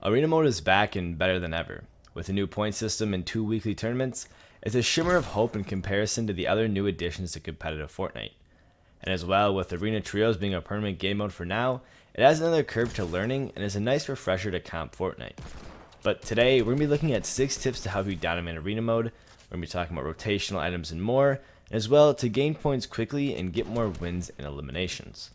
Arena mode is back and better than ever. With a new point system and 2 weekly tournaments, it's a shimmer of hope in comparison to the other new additions to competitive Fortnite. And as well, with Arena Trios being a permanent game mode for now, it adds another curve to learning and is a nice refresher to comp Fortnite. But today, we're going to be looking at 6 tips to help you dominate Arena mode. We're going to be talking about rotational items and more, and as well to gain points quickly and get more wins and eliminations.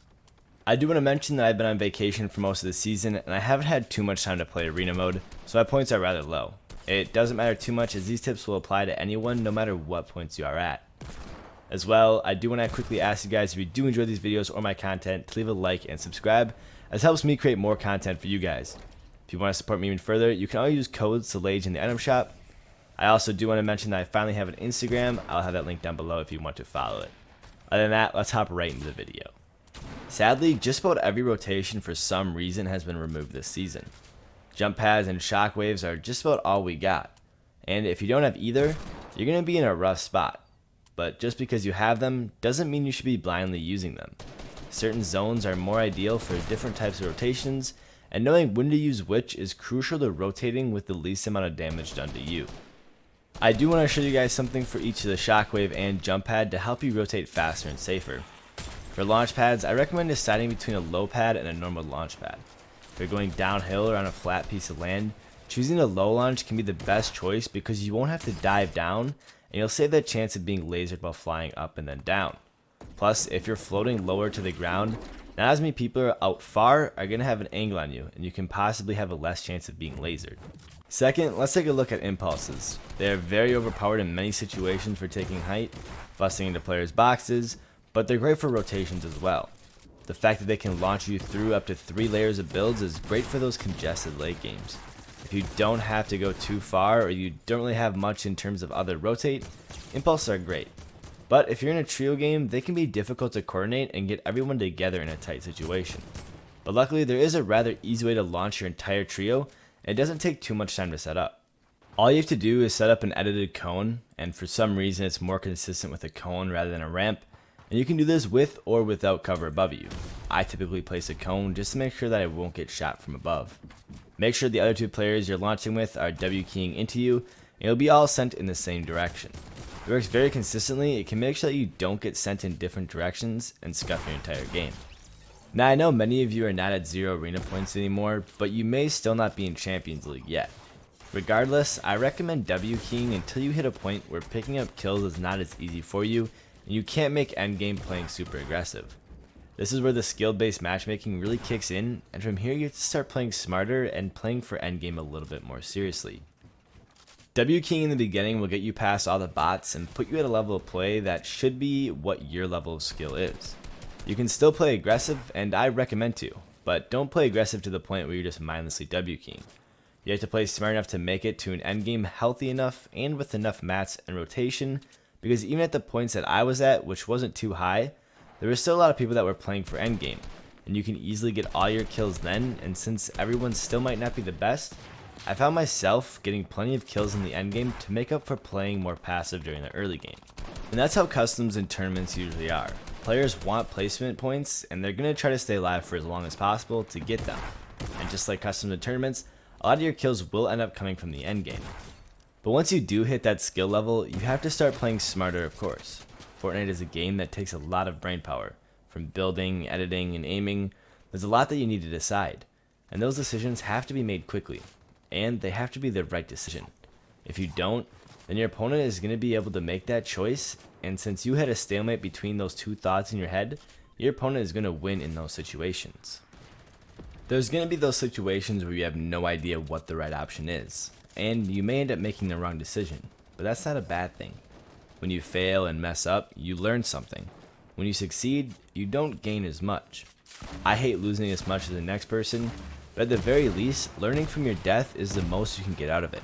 I do want to mention that I've been on vacation for most of the season and I haven't had too much time to play Arena mode, so my points are rather low. It doesn't matter too much as these tips will apply to anyone no matter what points you are at. As well, I do want to quickly ask you guys if you do enjoy these videos or my content to leave a like and subscribe, as it helps me create more content for you guys. If you want to support me even further, you can always use code SALAGE in the item shop. I also do want to mention that I finally have an Instagram. I'll have that link down below if you want to follow it. Other than that, let's hop right into the video. Sadly, just about every rotation for some reason has been removed this season. Jump pads and shockwaves are just about all we got. And if you don't have either, you're going to be in a rough spot. But just because you have them doesn't mean you should be blindly using them. Certain zones are more ideal for different types of rotations, and knowing when to use which is crucial to rotating with the least amount of damage done to you. I do want to show you guys something for each of the shockwave and jump pad to help you rotate faster and safer. For launch pads, I recommend deciding between a low pad and a normal launch pad. If you're going downhill or on a flat piece of land, choosing a low launch can be the best choice because you won't have to dive down and you'll save that chance of being lasered while flying up and then down. Plus, if you're floating lower to the ground, not as many people out far are going to have an angle on you and you can possibly have a less chance of being lasered. Second, let's take a look at impulses. They are very overpowered in many situations for taking height, busting into players' boxes, but they're great for rotations as well. The fact that they can launch you through up to 3 layers of builds is great for those congested late games. If you don't have to go too far or you don't really have much in terms of other rotate, impulses are great. But if you're in a trio game, they can be difficult to coordinate and get everyone together in a tight situation. But luckily there is a rather easy way to launch your entire trio and it doesn't take too much time to set up. All you have to do is set up an edited cone, and for some reason it's more consistent with a cone rather than a ramp. And you can do this with or without cover above you. I typically place a cone just to make sure that I won't get shot from above. Make sure the other 2 players you're launching with are W keying into you, and you'll be all sent in the same direction. It works very consistently. It can make sure that you don't get sent in different directions and scuff your entire game. Now I know many of you are not at 0 arena points anymore, but you may still not be in Champions League yet. Regardless, I recommend W keying until you hit a point where picking up kills is not as easy for you and you can't make endgame playing super aggressive. This is where the skill-based matchmaking really kicks in, and from here you have to start playing smarter and playing for endgame a little bit more seriously. W keying in the beginning will get you past all the bots and put you at a level of play that should be what your level of skill is. You can still play aggressive, and I recommend to, but don't play aggressive to the point where you're just mindlessly W keying. You have to play smart enough to make it to an endgame healthy enough and with enough mats and rotation, because even at the points that I was at, which wasn't too high, there were still a lot of people that were playing for endgame, and you can easily get all your kills then, and since everyone still might not be the best, I found myself getting plenty of kills in the endgame to make up for playing more passive during the early game. And that's how customs and tournaments usually are. Players want placement points, and they're going to try to stay alive for as long as possible to get them. And just like customs and tournaments, a lot of your kills will end up coming from the endgame. But once you do hit that skill level, you have to start playing smarter, of course. Fortnite is a game that takes a lot of brain power. From building, editing, and aiming, there's a lot that you need to decide. And those decisions have to be made quickly. And they have to be the right decision. If you don't, then your opponent is going to be able to make that choice, and since you had a stalemate between those 2 thoughts in your head, your opponent is going to win in those situations. There's going to be those situations where you have no idea what the right option is, and you may end up making the wrong decision, but that's not a bad thing. When you fail and mess up, you learn something. When you succeed, you don't gain as much. I hate losing as much as the next person, but at the very least, learning from your death is the most you can get out of it.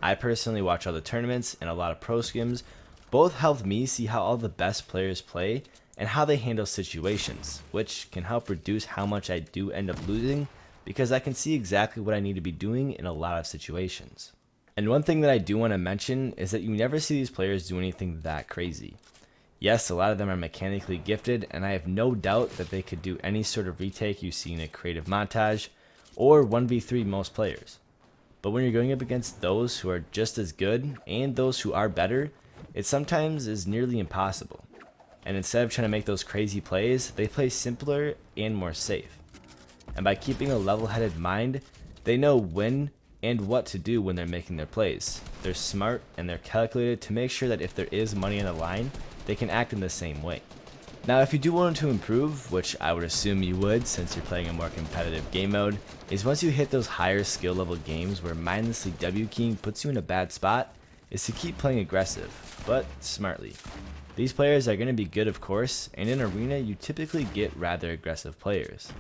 I personally watch all the tournaments and a lot of pro scrims. Both help me see how all the best players play and how they handle situations, which can help reduce how much I do end up losing because I can see exactly what I need to be doing in a lot of situations. And one thing that I do want to mention is that you never see these players do anything that crazy. Yes, a lot of them are mechanically gifted, and I have no doubt that they could do any sort of retake you see in a creative montage, or 1v3 most players. But when you're going up against those who are just as good and those who are better, it sometimes is nearly impossible. And instead of trying to make those crazy plays, they play simpler and more safe. And by keeping a level-headed mind, they know when and what to do when they're making their plays. They're smart and they're calculated to make sure that if there is money on the line, they can act in the same way. Now, if you do want to improve, which I would assume you would since you're playing a more competitive game mode, is once you hit those higher skill level games where mindlessly W keying puts you in a bad spot, is to keep playing aggressive, but smartly. These players are going to be good, of course, and in Arena you typically get rather aggressive players.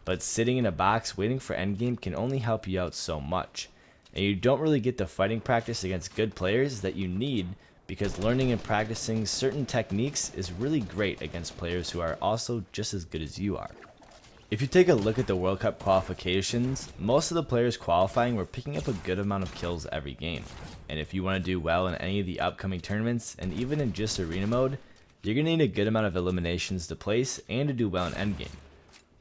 But sitting in a box waiting for endgame can only help you out so much, and you don't really get the fighting practice against good players that you need, because learning and practicing certain techniques is really great against players who are also just as good as you are. If you take a look at the World Cup qualifications, most of the players qualifying were picking up a good amount of kills every game. And if you want to do well in any of the upcoming tournaments, and even in just arena mode, you're going to need a good amount of eliminations to place and to do well in endgame.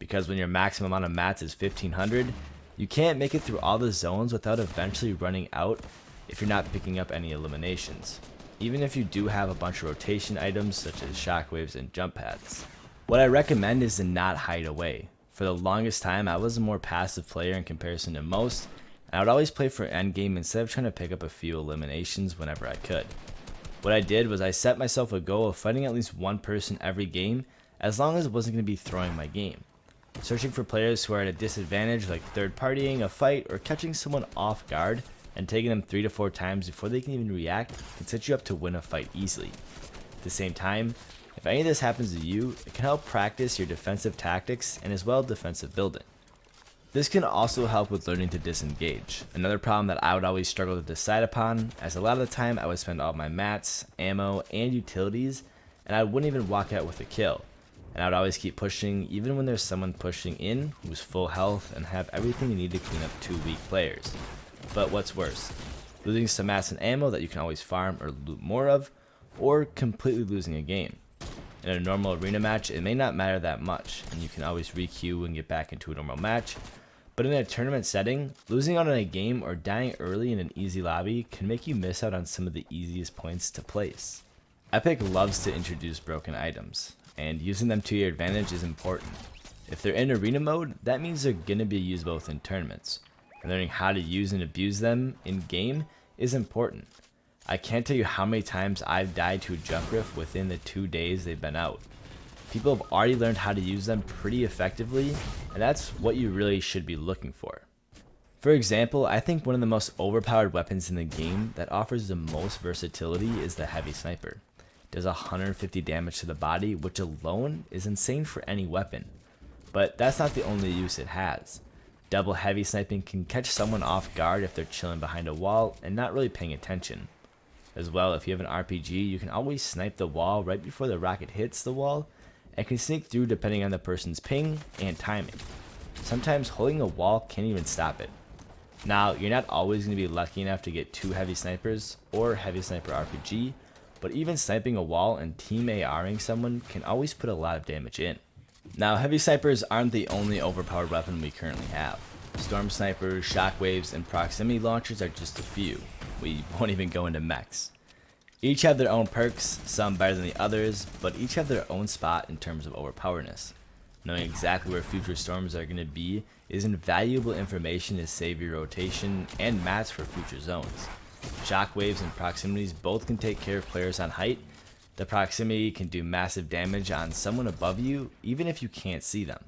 Because when your maximum amount of mats is 1500, you can't make it through all the zones without eventually running out if you're not picking up any eliminations, even if you do have a bunch of rotation items such as shockwaves and jump pads. What I recommend is to not hide away. For the longest time, I was a more passive player in comparison to most, and I would always play for endgame instead of trying to pick up a few eliminations whenever I could. What I did was I set myself a goal of fighting at least one person every game, as long as it wasn't going to be throwing my game. Searching for players who are at a disadvantage, like third partying a fight or catching someone off guard and taking them 3 to 4 times before they can even react, can set you up to win a fight easily. At the same time, if any of this happens to you, it can help practice your defensive tactics and as well defensive building. This can also help with learning to disengage, another problem that I would always struggle to decide upon, as a lot of the time I would spend all my mats, ammo, and utilities, and I wouldn't even walk out with a kill. And I would always keep pushing even when there's someone pushing in who's full health and have everything you need to clean up 2 weak players. But what's worse, losing some mats and ammo that you can always farm or loot more of, or completely losing a game. In a normal arena match, it may not matter that much, and you can always re-queue and get back into a normal match, but in a tournament setting, losing out on a game or dying early in an easy lobby can make you miss out on some of the easiest points to place. Epic loves to introduce broken items, and using them to your advantage is important. If they're in arena mode, that means they're going to be used both in tournaments, and learning how to use and abuse them in game is important. I can't tell you how many times I've died to a jump rift within the 2 days they've been out. People have already learned how to use them pretty effectively, and that's what you really should be looking for. For example, I think one of the most overpowered weapons in the game that offers the most versatility is the heavy sniper. It does 150 damage to the body, which alone is insane for any weapon. But that's not the only use it has. Double heavy sniping can catch someone off guard if they're chilling behind a wall and not really paying attention. As well, if you have an RPG, you can always snipe the wall right before the rocket hits the wall, and can sneak through depending on the person's ping and timing. Sometimes holding a wall can't even stop it. Now, you're not always going to be lucky enough to get 2 heavy snipers or heavy sniper RPG, but even sniping a wall and team ARing someone can always put a lot of damage in. Now, heavy snipers aren't the only overpowered weapon we currently have. Storm snipers, shockwaves, and proximity launchers are just a few. We won't even go into mechs. Each have their own perks, some better than the others, but each have their own spot in terms of overpowerness. Knowing exactly where future storms are going to be is invaluable information to save your rotation and mats for future zones. Shockwaves and proximities both can take care of players on height. The proximity can do massive damage on someone above you, even if you can't see them.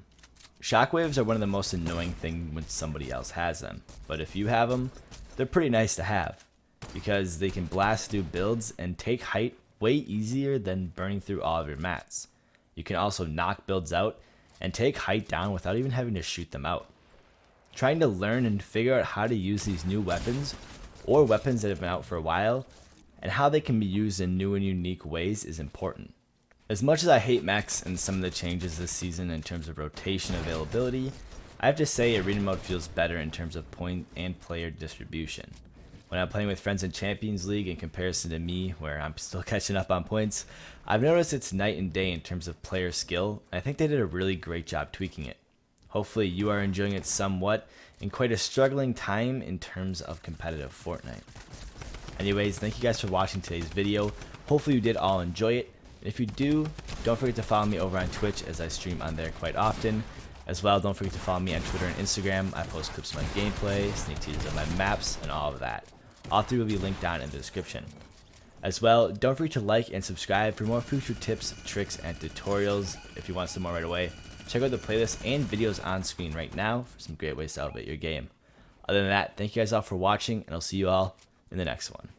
Shockwaves are one of the most annoying things when somebody else has them, but if you have them, they're pretty nice to have, because they can blast through builds and take height way easier than burning through all of your mats. You can also knock builds out and take height down without even having to shoot them out. Trying to learn and figure out how to use these new weapons, or weapons that have been out for a while, and how they can be used in new and unique ways is important. As much as I hate mechs and some of the changes this season in terms of rotation availability, I have to say arena mode feels better in terms of point and player distribution. When I'm playing with friends in Champions League in comparison to me, where I'm still catching up on points, I've noticed it's night and day in terms of player skill, and I think they did a really great job tweaking it. Hopefully you are enjoying it somewhat in quite a struggling time in terms of competitive Fortnite. Anyways, thank you guys for watching today's video. Hopefully you did all enjoy it. And if you do, don't forget to follow me over on Twitch as I stream on there quite often. As well, don't forget to follow me on Twitter and Instagram. I post clips of my gameplay, sneak teasers of my maps, and all of that. All three will be linked down in the description. As well, don't forget to like and subscribe for more future tips, tricks, and tutorials. If you want some more right away, check out the playlist and videos on screen right now for some great ways to elevate your game. Other than that, thank you guys all for watching, and I'll see you all in the next one.